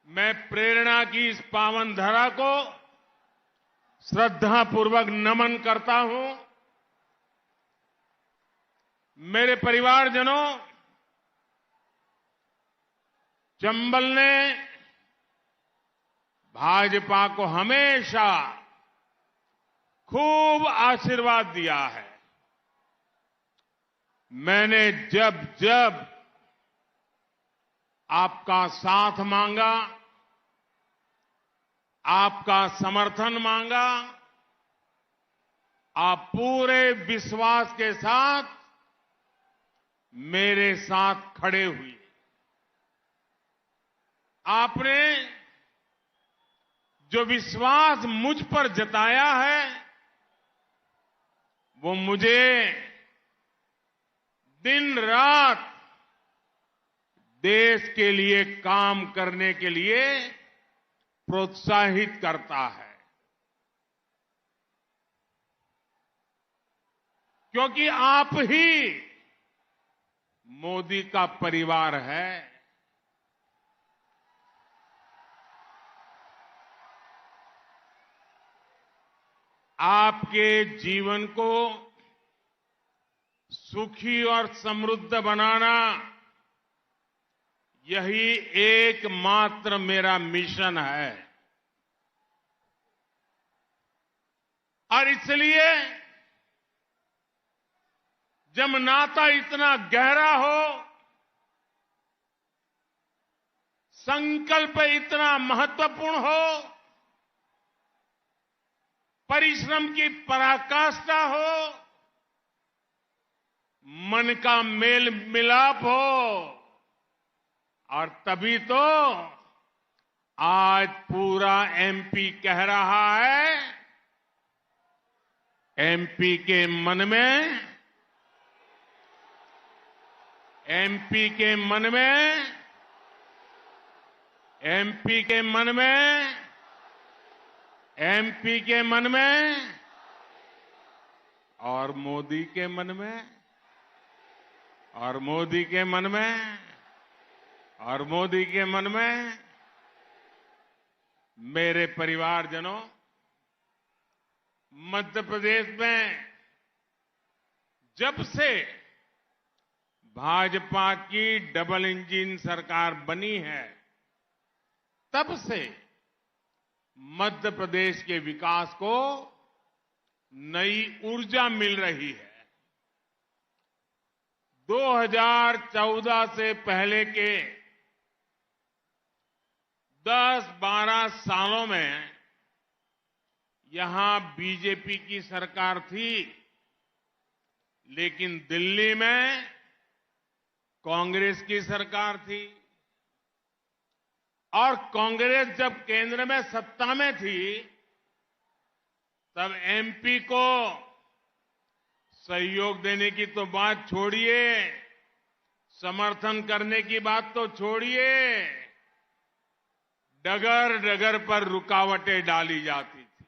मैं प्रेरणा की इस पावन धरा को श्रद्धापूर्वक नमन करता हूं। मेरे परिवारजनों, चंबल ने भाजपा को हमेशा खूब आशीर्वाद दिया है। मैंने जब जब आपका साथ मांगा, आपका समर्थन मांगा, आप पूरे विश्वास के साथ मेरे साथ खड़े हुए। आपने जो विश्वास मुझ पर जताया है, वो मुझे दिन रात देश के लिए काम करने के लिए प्रोत्साहित करता है। क्योंकि आप ही मोदी का परिवार है। आपके जीवन को सुखी और समृद्ध बनाना, यही एकमात्र मेरा मिशन है। और इसलिए जब नाता इतना गहरा हो, संकल्प इतना महत्वपूर्ण हो, परिश्रम की पराकाष्ठा हो, मन का मेल मिलाप हो, और तभी तो आज पूरा एमपी कह रहा है, एमपी के मन में, एमपी के मन में, एमपी के मन में, एमपी के मन में, और मोदी के मन में, और मोदी के मन में, और मोदी के मन में। मेरे परिवारजनों, मध्य प्रदेश में जब से भाजपा की डबल इंजन सरकार बनी है, तब से मध्य प्रदेश के विकास को नई ऊर्जा मिल रही है। 2014 से पहले के 10-12 सालों में यहां बीजेपी की सरकार थी, लेकिन दिल्ली में कांग्रेस की सरकार थी। और कांग्रेस जब केंद्र में सत्ता में थी, तब एमपी को सहयोग देने की तो बात छोड़िए, समर्थन करने की बात तो छोड़िए, डगर डगर पर रुकावटें डाली जाती थी,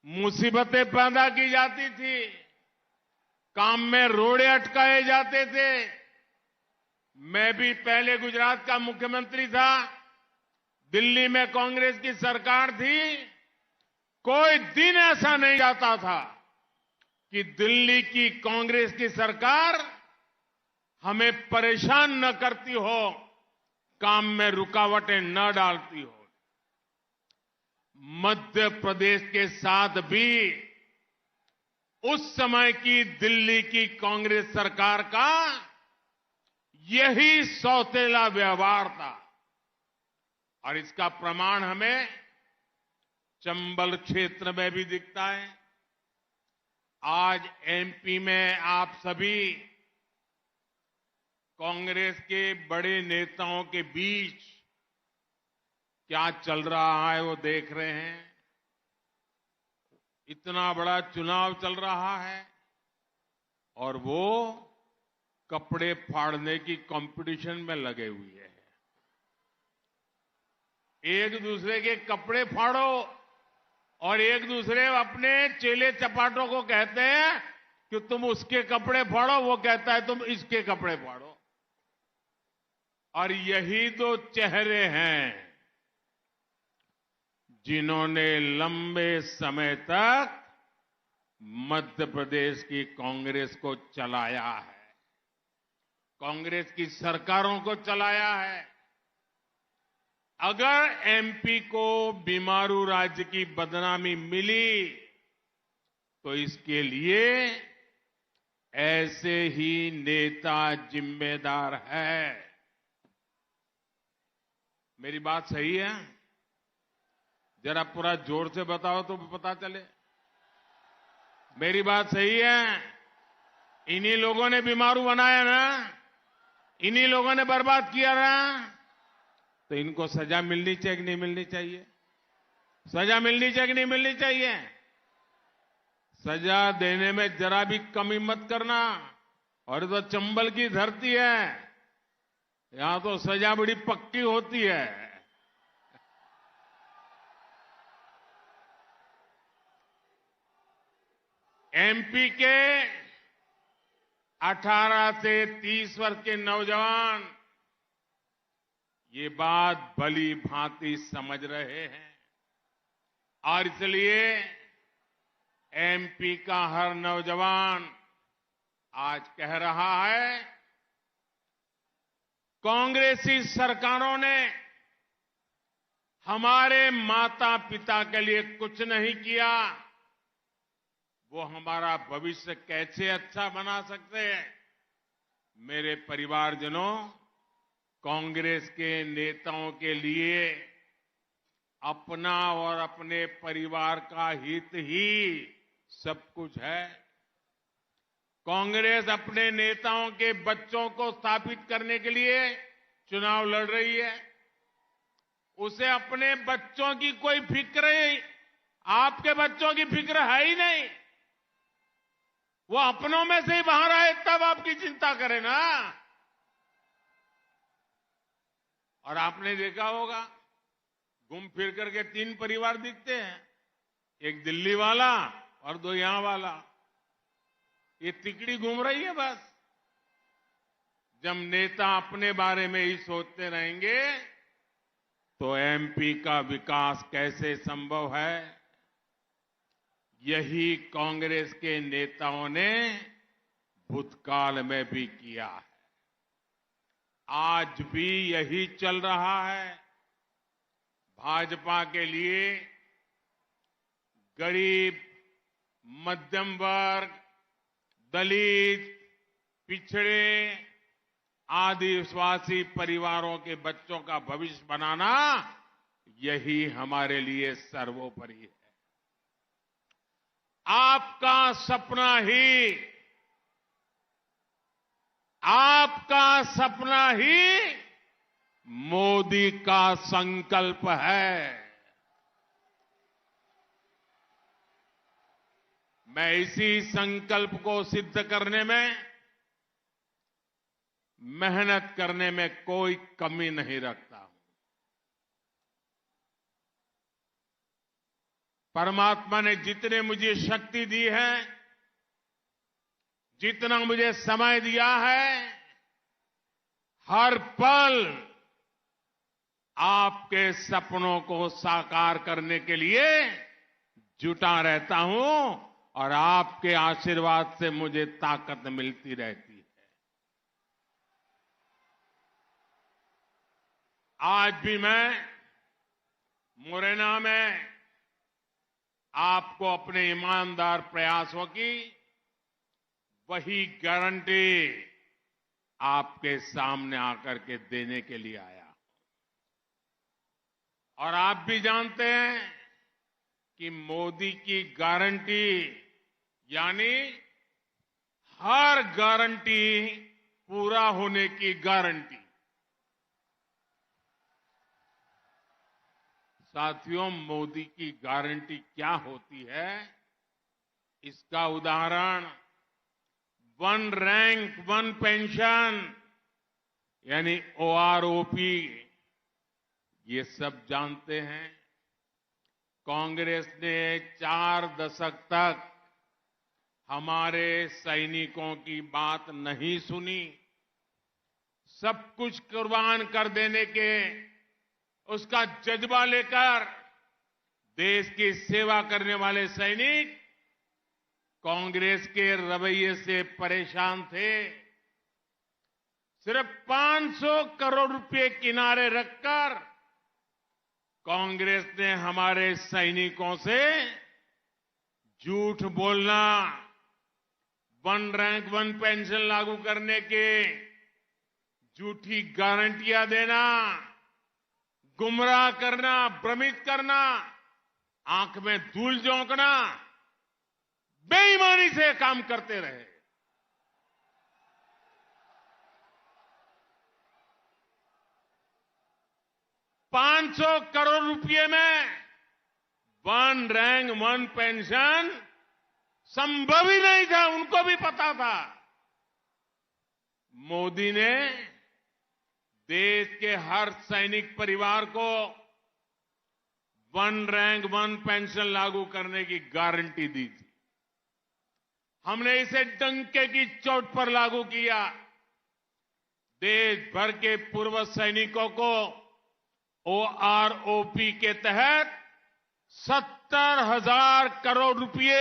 मुसीबतें पैदा की जाती थी, काम में रोड़े अटकाए जाते थे। मैं भी पहले गुजरात का मुख्यमंत्री था, दिल्ली में कांग्रेस की सरकार थी। कोई दिन ऐसा नहीं जाता था कि दिल्ली की कांग्रेस की सरकार हमें परेशान न करती हो, काम में रुकावटें न डालती हो। मध्य प्रदेश के साथ भी उस समय की दिल्ली की कांग्रेस सरकार का यही सौतेला व्यवहार था। और इसका प्रमाण हमें चंबल क्षेत्र में भी दिखता है। आज एमपी में आप सभी कांग्रेस के बड़े नेताओं के बीच क्या चल रहा है वो देख रहे हैं। इतना बड़ा चुनाव चल रहा है और वो कपड़े फाड़ने की कंपटीशन में लगे हुए हैं। एक दूसरे के कपड़े फाड़ो और एक दूसरे अपने चेले चपाटों को कहते हैं कि तुम उसके कपड़े फाड़ो, वो कहता है तुम इसके कपड़े फाड़ो। और यही तो चेहरे हैं जिन्होंने लंबे समय तक मध्य प्रदेश की कांग्रेस को चलाया है, कांग्रेस की सरकारों को चलाया है। अगर एमपी को बीमारू राज्य की बदनामी मिली तो इसके लिए ऐसे ही नेता जिम्मेदार है। मेरी बात सही है? जरा पूरा जोर से बताओ तो पता चले। मेरी बात सही है? इन्हीं लोगों ने बीमारू बनाया ना, इन्हीं लोगों ने बर्बाद किया ना, तो इनको सजा मिलनी चाहिए कि नहीं मिलनी चाहिए? सजा मिलनी चाहिए कि नहीं मिलनी चाहिए? सजा देने में जरा भी कमी मत करना। और ये तो चंबल की धरती है, यहां तो सजा बड़ी पक्की होती है। एमपी के 18 से 30 वर्ष के नौजवान ये बात भली भांति समझ रहे हैं और इसलिए एमपी का हर नौजवान आज कह रहा है, कांग्रेसी सरकारों ने हमारे माता पिता के लिए कुछ नहीं किया, वो हमारा भविष्य कैसे अच्छा बना सकते हैं? मेरे परिवारजनों, कांग्रेस के नेताओं के लिए अपना और अपने परिवार का हित ही सब कुछ है। कांग्रेस अपने नेताओं के बच्चों को स्थापित करने के लिए चुनाव लड़ रही है। उसे अपने बच्चों की कोई फिक्र नहीं, आपके बच्चों की फिक्र है ही नहीं। वो अपनों में से ही बाहर आए तब आपकी चिंता करे ना। और आपने देखा होगा, घूम फिर करके 3 परिवार दिखते हैं, एक दिल्ली वाला और 2 यहां वाला। ये तिकड़ी घूम रही है बस। जब नेता अपने बारे में ही सोचते रहेंगे तो एमपी का विकास कैसे संभव है? यही कांग्रेस के नेताओं ने भूतकाल में भी किया है, आज भी यही चल रहा है। भाजपा के लिए गरीब, मध्यम वर्ग, दलित, पिछड़े, आदिवासी परिवारों के बच्चों का भविष्य बनाना, यही हमारे लिए सर्वोपरि है। आपका सपना ही मोदी का संकल्प है। मैं इसी संकल्प को सिद्ध करने में, मेहनत करने में कोई कमी नहीं रखता हूं। परमात्मा ने जितने मुझे शक्ति दी है, जितना मुझे समय दिया है, हर पल आपके सपनों को साकार करने के लिए जुटा रहता हूं और आपके आशीर्वाद से मुझे ताकत मिलती रहती है। आज भी मैं मुरैना में आपको अपने ईमानदार प्रयासों की वही गारंटी आपके सामने आकर के देने के लिए आया। और आप भी जानते हैं कि मोदी की गारंटी यानी हर गारंटी पूरा होने की गारंटी। साथियों, मोदी की गारंटी क्या होती है, इसका उदाहरण 1 रैंक 1 पेंशन यानी ओआरओपी, ये सब जानते हैं। कांग्रेस ने 4 दशक तक हमारे सैनिकों की बात नहीं सुनी। सब कुछ कुर्बान कर देने के उसका जज्बा लेकर देश की सेवा करने वाले सैनिक कांग्रेस के रवैये से परेशान थे। सिर्फ 500 करोड़ रुपए किनारे रखकर कांग्रेस ने हमारे सैनिकों से झूठ बोलना, वन रैंक वन पेंशन लागू करने के झूठी गारंटियां देना, गुमराह करना, भ्रमित करना, आंख में धूल झोंकना, बेईमानी से काम करते रहे। 500 करोड़ रुपए में वन रैंक वन पेंशन संभव ही नहीं था, उनको भी पता था। मोदी ने देश के हर सैनिक परिवार को वन रैंक वन पेंशन लागू करने की गारंटी दी थी। हमने इसे डंके की चोट पर लागू किया। देश भर के पूर्व सैनिकों को ओआरओपी के तहत 70,000 करोड़ रुपए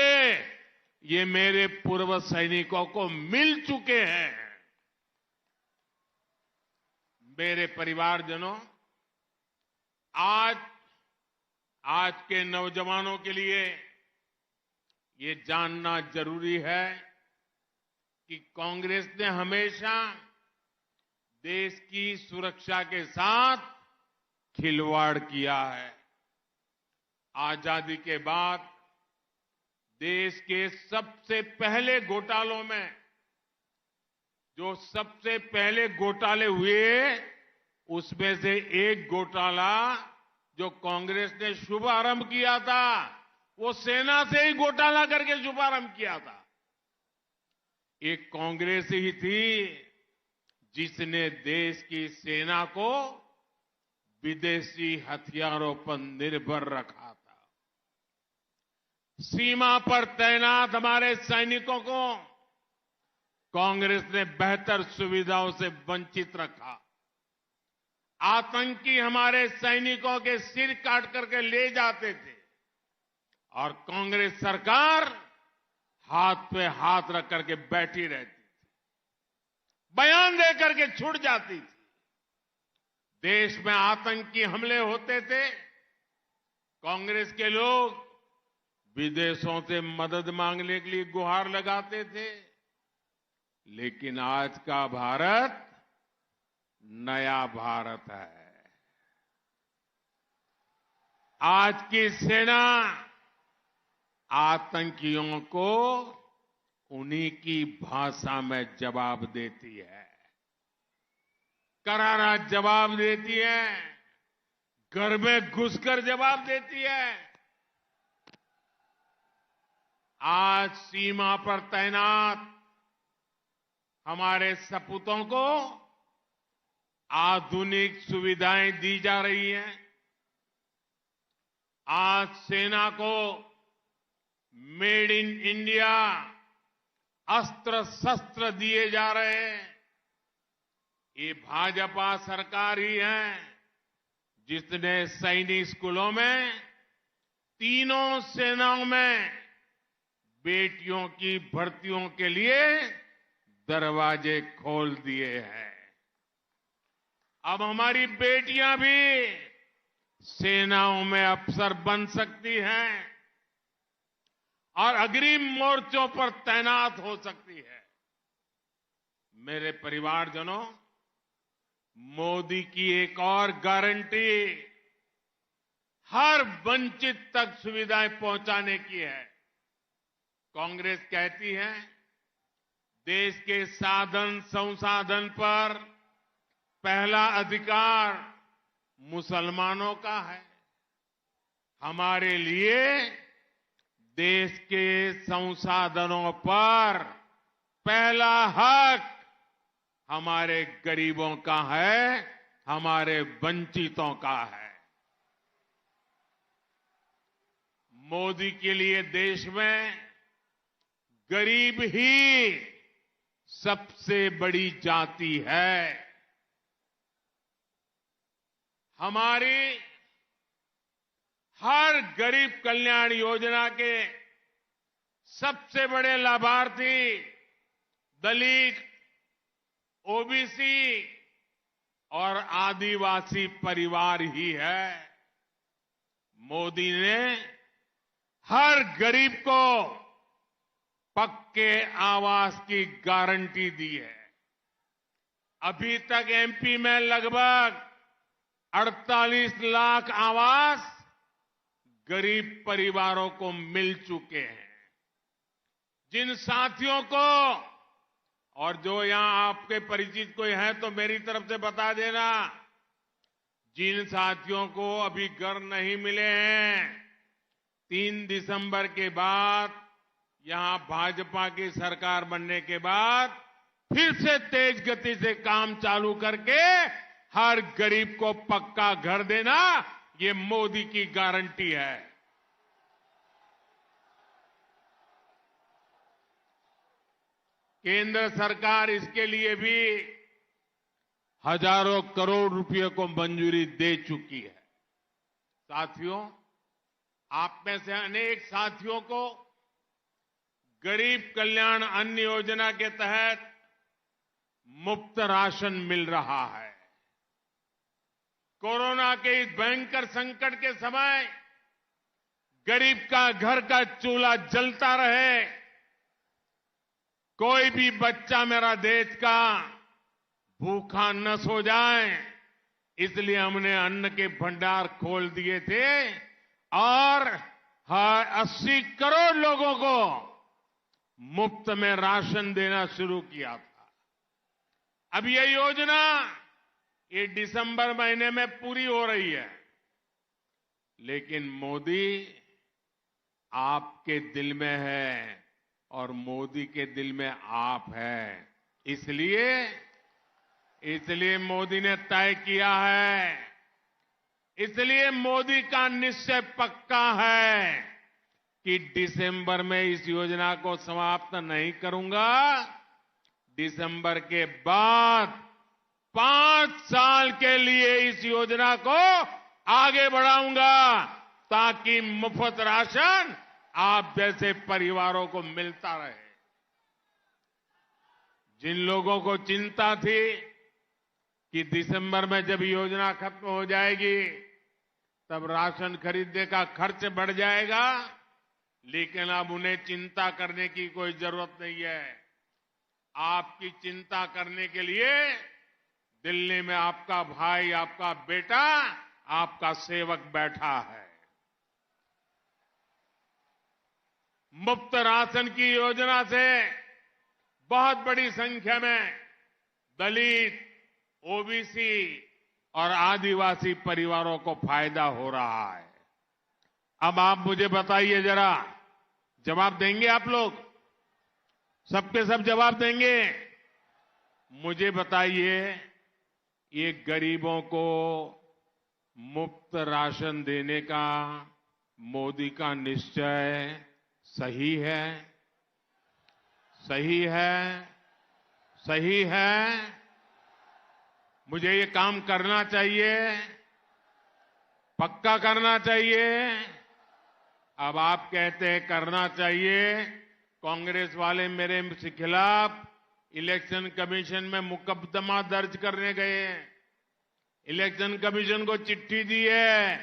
ये मेरे पूर्व सैनिकों को मिल चुके हैं। मेरे परिवारजनों, आज के नौजवानों के लिए ये जानना जरूरी है कि कांग्रेस ने हमेशा देश की सुरक्षा के साथ खिलवाड़ किया है। आजादी के बाद देश के सबसे पहले घोटालों में जो सबसे पहले घोटाले हुए, उसमें से एक घोटाला जो कांग्रेस ने शुभारंभ किया था, वो सेना से ही घोटाला करके शुभारंभ किया था। एक कांग्रेस ही थी जिसने देश की सेना को विदेशी हथियारों पर निर्भर रखा था। सीमा पर तैनात हमारे सैनिकों को कांग्रेस ने बेहतर सुविधाओं से वंचित रखा। आतंकी हमारे सैनिकों के सिर काट करके ले जाते थे और कांग्रेस सरकार हाथ पे हाथ रख करके बैठी रहती थी, बयान दे करके छूट जाती थी। देश में आतंकी हमले होते थे, कांग्रेस के लोग विदेशों से मदद मांगने के लिए गुहार लगाते थे। लेकिन आज का भारत नया भारत है। आज की सेना आतंकियों को उन्हीं की भाषा में जवाब देती है, करारा जवाब देती है, घर में घुसकर जवाब देती है। आज सीमा पर तैनात हमारे सपूतों को आधुनिक सुविधाएं दी जा रही हैं। आज सेना को मेड इन इंडिया अस्त्र शस्त्र दिए जा रहे हैं। ये भाजपा सरकार ही है जिसने सैनिक स्कूलों में तीनों सेनाओं में बेटियों की भर्तियों के लिए दरवाजे खोल दिए हैं। अब हमारी बेटियां भी सेनाओं में अफसर बन सकती हैं और अग्रिम मोर्चों पर तैनात हो सकती है। मेरे परिवारजनों, मोदी की एक और गारंटी हर वंचित तक सुविधाएं पहुंचाने की है। कांग्रेस कहती है देश के साधन संसाधन पर पहला अधिकार मुसलमानों का है। हमारे लिए देश के संसाधनों पर पहला हक हमारे गरीबों का है, हमारे वंचितों का है। मोदी के लिए देश में गरीब ही सबसे बड़ी जाति है। हर गरीब कल्याण योजना के सबसे बड़े लाभार्थी दलित, ओबीसी और आदिवासी परिवार ही है। मोदी ने हर गरीब को पक्के आवास की गारंटी दी है। अभी तक एमपी में लगभग 48 लाख आवास गरीब परिवारों को मिल चुके हैं। जिन साथियों को, और जो यहां आपके परिचित कोई है तो मेरी तरफ से बता देना, जिन साथियों को अभी घर नहीं मिले हैं, 3 दिसंबर के बाद यहां भाजपा की सरकार बनने के बाद फिर से तेज गति से काम चालू करके हर गरीब को पक्का घर देना, ये मोदी की गारंटी है। केंद्र सरकार इसके लिए भी हजारों करोड़ रुपए को मंजूरी दे चुकी है। साथियों, आप में से अनेक साथियों को गरीब कल्याण अन्न योजना के तहत मुफ्त राशन मिल रहा है। कोरोना के इस भयंकर संकट के समय गरीब का घर का चूल्हा जलता रहे, कोई भी बच्चा मेरा देश का भूखा न सो जाए, इसलिए हमने अन्न के भंडार खोल दिए थे और 80 करोड़ लोगों को मुफ्त में राशन देना शुरू किया था। अब यह योजना ये दिसंबर महीने में पूरी हो रही है, लेकिन मोदी आपके दिल में है और मोदी के दिल में आप है। इसलिए मोदी ने तय किया है, इसलिए मोदी का निश्चय पक्का है कि दिसंबर में इस योजना को समाप्त नहीं करूंगा। दिसंबर के बाद 5 साल के लिए इस योजना को आगे बढ़ाऊंगा ताकि मुफ्त राशन आप जैसे परिवारों को मिलता रहे। जिन लोगों को चिंता थी कि दिसंबर में जब योजना खत्म हो जाएगी तब राशन खरीदने का खर्च बढ़ जाएगा, लेकिन अब उन्हें चिंता करने की कोई जरूरत नहीं है। आपकी चिंता करने के लिए दिल्ली में आपका भाई, आपका बेटा, आपका सेवक बैठा है। मुफ्त राशन की योजना से बहुत बड़ी संख्या में दलित, ओबीसी और आदिवासी परिवारों को फायदा हो रहा है। अब आप मुझे बताइए जरा, जवाब देंगे आप लोग? सबके सब जवाब देंगे? मुझे बताइए, ये गरीबों को मुफ्त राशन देने का मोदी का निश्चय सही है? सही है? सही है? मुझे ये काम करना चाहिए, पक्का करना चाहिए। अब आप कहते हैं करना चाहिए, कांग्रेस वाले मेरे खिलाफ इलेक्शन कमीशन में मुकदमा दर्ज करने गए हैं। इलेक्शन कमीशन को चिट्ठी दी है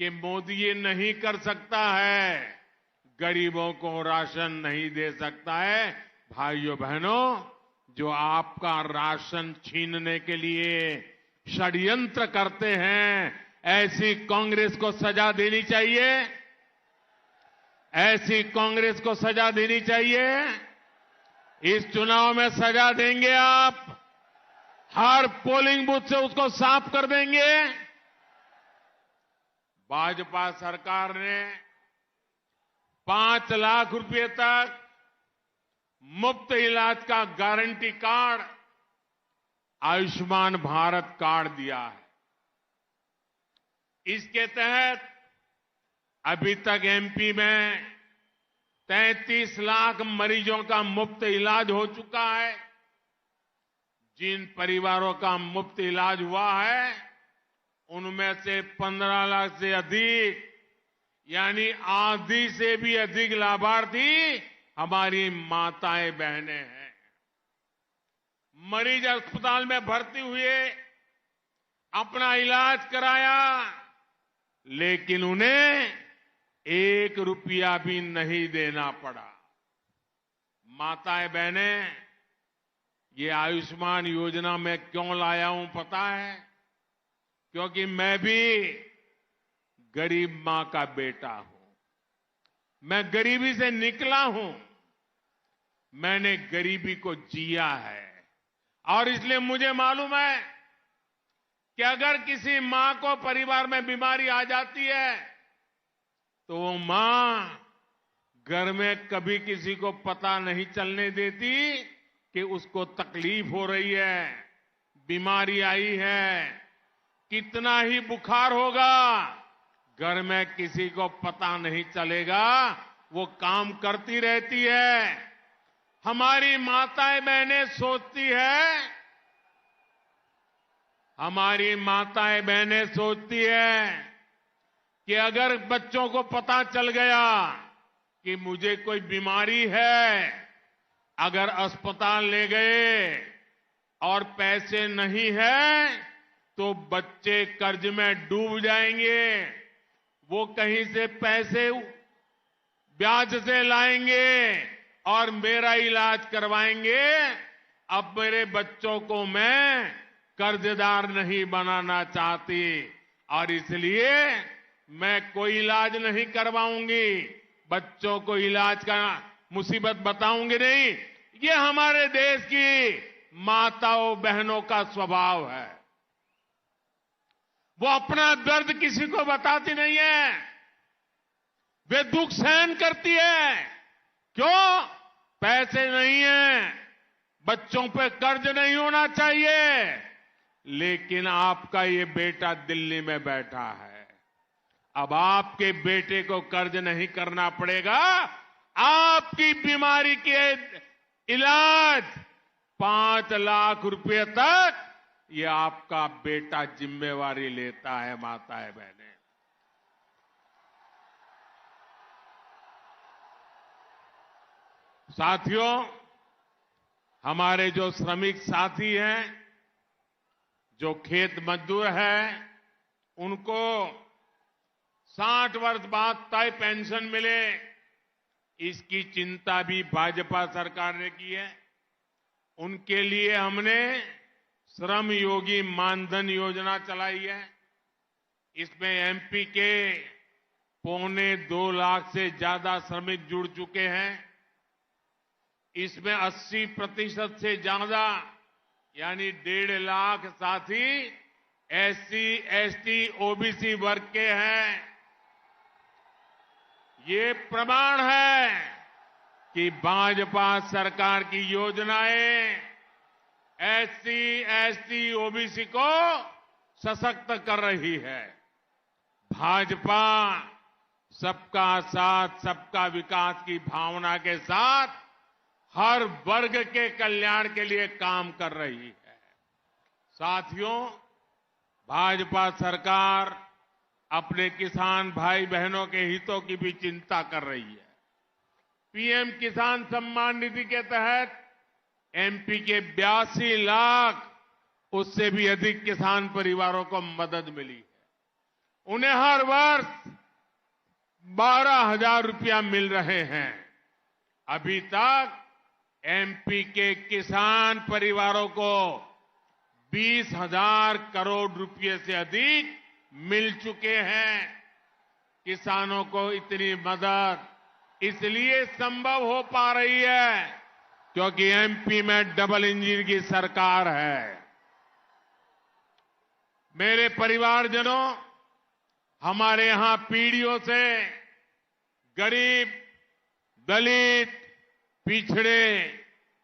कि मोदी ये नहीं कर सकता है, गरीबों को राशन नहीं दे सकता है। भाइयों बहनों, जो आपका राशन छीनने के लिए षड्यंत्र करते हैं, ऐसी कांग्रेस को सजा देनी चाहिए। ऐसी कांग्रेस को सजा देनी चाहिए। इस चुनाव में सजा देंगे आप? हर पोलिंग बूथ से उसको साफ कर देंगे? भाजपा सरकार ने 5 लाख रुपए तक मुफ्त इलाज का guarantee card, Ayushman Bharat card दिया है। इसके तहत अभी तक एमपी में 33 लाख मरीजों का मुफ्त इलाज हो चुका है। जिन परिवारों का मुफ्त इलाज हुआ है, उनमें से 15 लाख से अधिक यानी आधी से भी अधिक लाभार्थी हमारी माताएं बहनें हैं। मरीज अस्पताल में भर्ती हुए, अपना इलाज कराया, लेकिन उन्हें 1 रुपया भी नहीं देना पड़ा। माताएं बहनें, ये आयुष्मान योजना मैं क्यों लाया हूं पता है? क्योंकि मैं भी गरीब मां का बेटा हूं। मैं गरीबी से निकला हूं। मैंने गरीबी को जिया है और इसलिए मुझे मालूम है कि अगर किसी मां को परिवार में बीमारी आ जाती है तो वो मां घर में कभी किसी को पता नहीं चलने देती कि उसको तकलीफ हो रही है, बीमारी आई है। कितना ही बुखार होगा, घर में किसी को पता नहीं चलेगा, वो काम करती रहती है। हमारी माताएं बहनें सोचती है, हमारी माताएं बहनें सोचती है कि अगर बच्चों को पता चल गया कि मुझे कोई बीमारी है, अगर अस्पताल ले गए और पैसे नहीं है तो बच्चे कर्ज में डूब जाएंगे। वो कहीं से पैसे ब्याज से लाएंगे और मेरा इलाज करवाएंगे। अब मेरे बच्चों को मैं कर्जदार नहीं बनाना चाहती और इसलिए मैं कोई इलाज नहीं करवाऊंगी, बच्चों को इलाज का मुसीबत बताऊंगी नहीं। ये हमारे देश की माताओं बहनों का स्वभाव है। वो अपना दर्द किसी को बताती नहीं है, वे दुख सहन करती है। क्यों? पैसे नहीं है, बच्चों पे कर्ज नहीं होना चाहिए। लेकिन आपका ये बेटा दिल्ली में बैठा है, अब आपके बेटे को कर्ज नहीं करना पड़ेगा। आपकी बीमारी के इलाज 5 लाख रुपए तक ये आपका बेटा जिम्मेवारी लेता है। माताएं बहनें, साथियों, हमारे जो श्रमिक साथी हैं, जो खेत मजदूर हैं, उनको 60 वर्ष बाद तय पेंशन मिले, इसकी चिंता भी भाजपा सरकार ने की है। उनके लिए हमने श्रम योगी मानधन योजना चलाई है। इसमें एमपी के 2.25 लाख से ज्यादा श्रमिक जुड़ चुके हैं। इसमें 80% से ज्यादा यानी 1.5 लाख साथी एससी, एसटी, ओबीसी वर्ग के हैं। ये प्रमाण है कि भाजपा सरकार की योजनाएं एससी, एसटी, ओबीसी को सशक्त कर रही है। भाजपा सबका साथ, सबका विकास की भावना के साथ हर वर्ग के कल्याण के लिए काम कर रही है। साथियों, भाजपा सरकार अपने किसान भाई बहनों के हितों की भी चिंता कर रही है। पीएम किसान सम्मान निधि के तहत एमपी के 82 लाख उससे भी अधिक किसान परिवारों को मदद मिली है। उन्हें हर वर्ष 12,000 रुपया मिल रहे हैं। अभी तक एमपी के किसान परिवारों को 20,000 करोड़ रुपए से अधिक मिल चुके हैं। किसानों को इतनी मदद इसलिए संभव हो पा रही है क्योंकि एमपी में डबल इंजन की सरकार है। मेरे परिवारजनों, हमारे यहां पीढ़ियों से गरीब, दलित, पिछड़े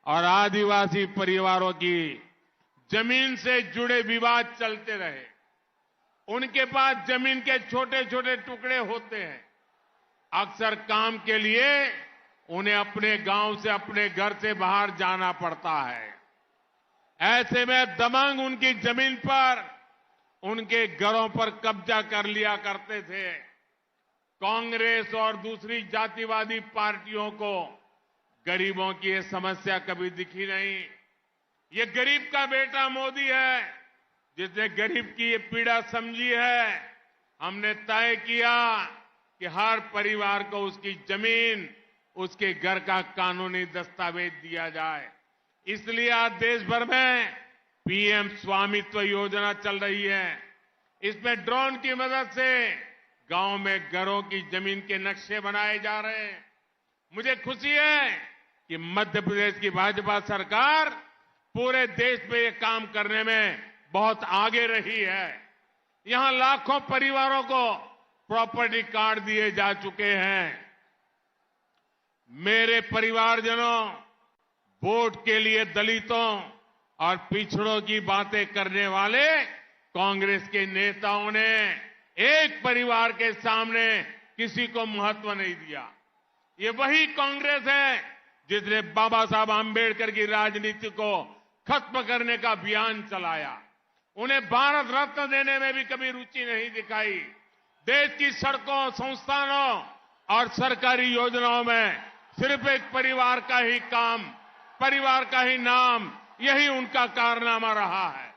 और आदिवासी परिवारों की जमीन से जुड़े विवाद चलते रहे। उनके पास जमीन के छोटे छोटे टुकड़े होते हैं। अक्सर काम के लिए उन्हें अपने गांव से, अपने घर से बाहर जाना पड़ता है। ऐसे में दबंग उनकी जमीन पर, उनके घरों पर कब्जा कर लिया करते थे। कांग्रेस और दूसरी जातिवादी पार्टियों को गरीबों की ये समस्या कभी दिखी नहीं। ये गरीब का बेटा मोदी है जिसने गरीब की ये पीड़ा समझी है। हमने तय किया कि हर परिवार को उसकी जमीन, उसके घर का कानूनी दस्तावेज दिया जाए। इसलिए आज देश भर में पीएम स्वामित्व योजना चल रही है। इसमें ड्रोन की मदद से गांव में घरों की जमीन के नक्शे बनाए जा रहे हैं। मुझे खुशी है कि मध्य प्रदेश की भाजपा सरकार पूरे देश में ये काम करने में बहुत आगे रही है। यहां लाखों परिवारों को प्रॉपर्टी कार्ड दिए जा चुके हैं। मेरे परिवारजनों, वोट के लिए दलितों और पिछड़ों की बातें करने वाले कांग्रेस के नेताओं ने एक परिवार के सामने किसी को महत्व नहीं दिया। ये वही कांग्रेस है जिसने बाबा साहब आंबेडकर की राजनीति को खत्म करने का अभियान चलाया। उन्हें भारत रत्न देने में भी कभी रुचि नहीं दिखाई। देश की सड़कों, संस्थानों और सरकारी योजनाओं में सिर्फ एक परिवार का ही काम, परिवार का ही नाम, यही उनका कारनामा रहा है।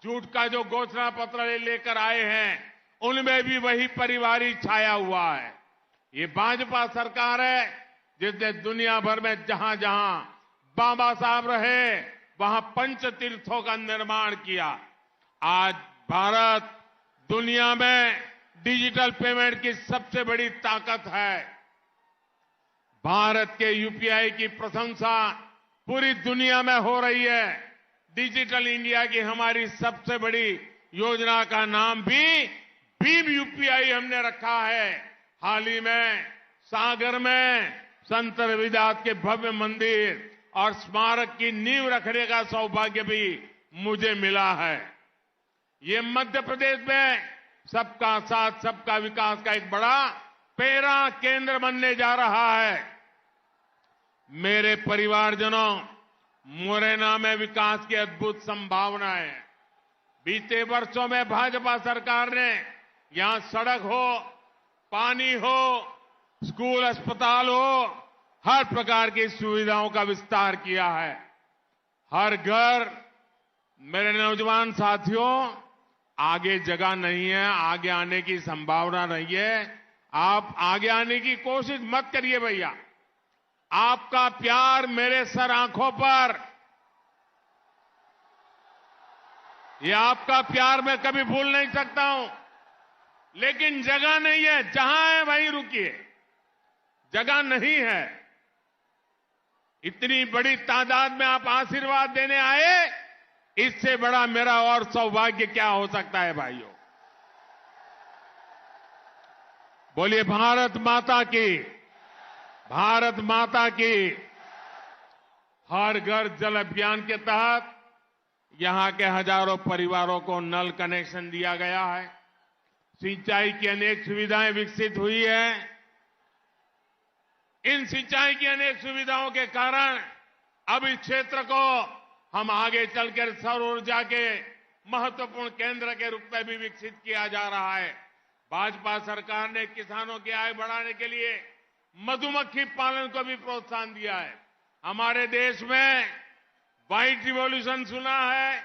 झूठ का जो घोषणा पत्र लेकर आए हैं उनमें भी वही परिवार ही छाया हुआ है। ये भाजपा सरकार है जिसने दुनिया भर में जहां जहां बाबा साहब रहे वहां पंच तीर्थों का निर्माण किया। आज भारत दुनिया में डिजिटल पेमेंट की सबसे बड़ी ताकत है। भारत के यूपीआई की प्रशंसा पूरी दुनिया में हो रही है। डिजिटल इंडिया की हमारी सबसे बड़ी योजना का नाम भी भीम यूपीआई हमने रखा है। हाल ही में सागर में संत रविदास के भव्य मंदिर और स्मारक की नींव रखने का सौभाग्य भी मुझे मिला है। ये मध्य प्रदेश में सबका साथ, सबका विकास का एक बड़ा पैरा केंद्र बनने जा रहा है। मेरे परिवारजनों, मुरैना में विकास की अद्भुत संभावनाएं हैं। बीते वर्षों में भाजपा सरकार ने यहां सड़क हो, पानी हो, स्कूल, अस्पताल हो, हर प्रकार की सुविधाओं का विस्तार किया है। हर घर, मेरे नौजवान साथियों, आगे जगह नहीं है, आगे आने की संभावना नहीं है। आप आगे आने की कोशिश मत करिए भैया। आपका प्यार मेरे सर आंखों पर, ये आपका प्यार मैं कभी भूल नहीं सकता हूं। लेकिन जगह नहीं है, जहां है वहीं रुकिए। जगह नहीं है। इतनी बड़ी तादाद में आप आशीर्वाद देने आए, इससे बड़ा मेरा और सौभाग्य क्या हो सकता है भाइयों। बोलिए भारत माता की, भारत माता की। हर घर जल अभियान के तहत यहां के हजारों परिवारों को नल कनेक्शन दिया गया है। सिंचाई की अनेक सुविधाएं विकसित हुई है। इन सिंचाई की अनेक सुविधाओं के कारण अब इस क्षेत्र को हम आगे चलकर सौर ऊर्जा के महत्वपूर्ण केंद्र के रूप में भी विकसित किया जा रहा है। भाजपा सरकार ने किसानों की आय बढ़ाने के लिए मधुमक्खी पालन को भी प्रोत्साहन दिया है। हमारे देश में व्हाइट रिवॉल्यूशन सुना है,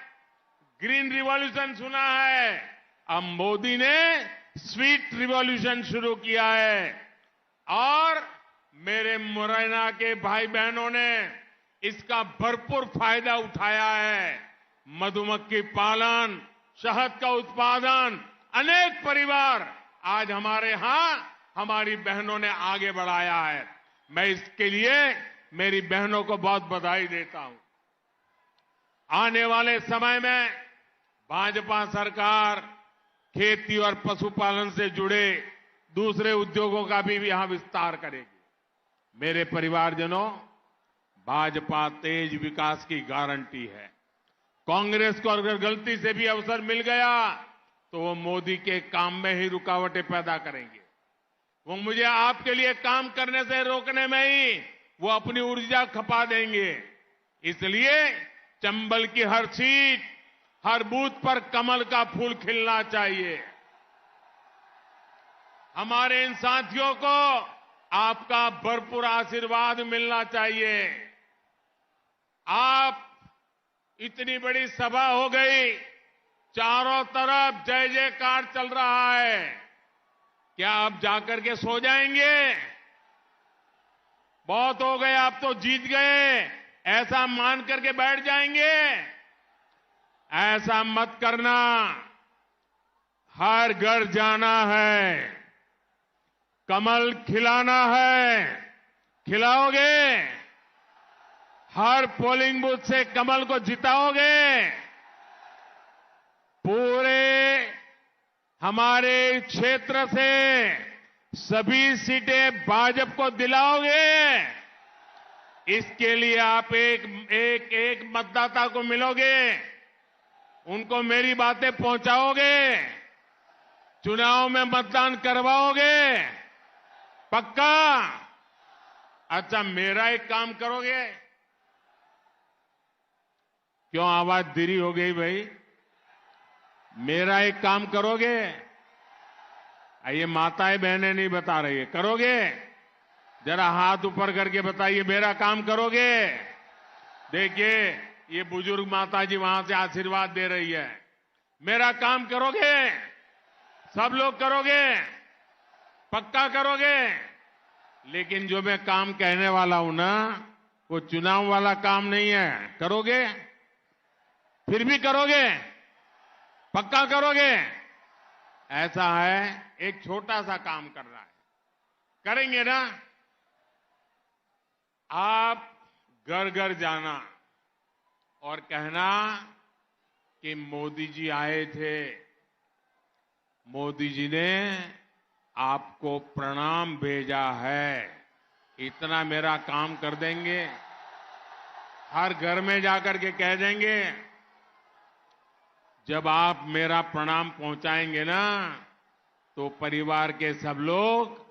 ग्रीन रिवॉल्यूशन सुना है, अब मोदी ने स्वीट रिवॉल्यूशन शुरू किया है। और मेरे मुरैना के भाई बहनों ने इसका भरपूर फायदा उठाया है। मधुमक्खी पालन, शहद का उत्पादन, अनेक परिवार आज हमारे यहां हमारी बहनों ने आगे बढ़ाया है। मैं इसके लिए मेरी बहनों को बहुत बधाई देता हूं। आने वाले समय में भाजपा सरकार खेती और पशुपालन से जुड़े दूसरे उद्योगों का भी यहां विस्तार करेगी। मेरे परिवारजनों, भाजपा तेज विकास की गारंटी है। कांग्रेस को अगर गलती से भी अवसर मिल गया तो वो मोदी के काम में ही रुकावटें पैदा करेंगे। वो मुझे आपके लिए काम करने से रोकने में ही वो अपनी ऊर्जा खपा देंगे। इसलिए चंबल की हर सीट, हर बूथ पर कमल का फूल खिलना चाहिए। हमारे इन साथियों को आपका भरपूर आशीर्वाद मिलना चाहिए। आप इतनी बड़ी सभा हो गई, चारों तरफ जय जयकार चल रहा है। क्या आप जाकर के सो जाएंगे? बहुत हो गए, आप तो जीत गए, ऐसा मान करके बैठ जाएंगे? ऐसा मत करना। हर घर जाना है, कमल खिलाना है। खिलाओगे? हर पोलिंग बूथ से कमल को जिताओगे? पूरे हमारे क्षेत्र से सभी सीटें भाजपा को दिलाओगे? इसके लिए आप एक मतदाता को मिलोगे, उनको मेरी बातें पहुंचाओगे, चुनाव में मतदान करवाओगे? पक्का? अच्छा, मेरा एक काम करोगे? क्यों आवाज धीरी हो गई भाई? मेरा एक काम करोगे? ये माताएं बहनें नहीं बता रही है, करोगे? जरा हाथ ऊपर करके बताइए, मेरा काम करोगे? देखिए, ये बुजुर्ग माता जी वहां से आशीर्वाद दे रही है। मेरा काम करोगे? सब लोग करोगे? पक्का करोगे? लेकिन जो मैं काम कहने वाला हूं ना, वो चुनाव वाला काम नहीं है। करोगे? फिर भी करोगे? पक्का करोगे? ऐसा है, एक छोटा सा काम करना है, करेंगे ना? आप घर घर जाना और कहना कि मोदी जी आए थे, मोदी जी ने आपको प्रणाम भेजा है। इतना मेरा काम कर देंगे। हर घर में जाकर के कह देंगे, जब आप मेरा प्रणाम पहुंचाएंगे ना, तो परिवार के सब लोग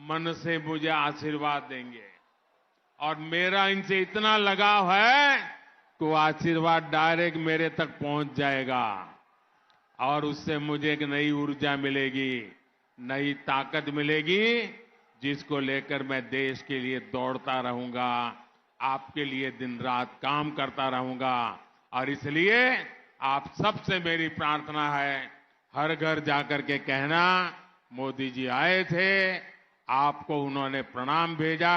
मन से मुझे आशीर्वाद देंगे। और मेरा इनसे इतना लगाव है कि वो आशीर्वाद डायरेक्ट मेरे तक पहुंच जाएगा और उससे मुझे एक नई ऊर्जा मिलेगी, नई ताकत मिलेगी, जिसको लेकर मैं देश के लिए दौड़ता रहूंगा, आपके लिए दिन रात काम करता रहूंगा। और इसलिए आप सबसे मेरी प्रार्थना है, हर घर जाकर के कहना, मोदी जी आए थे, आपको उन्होंने प्रणाम भेजा है।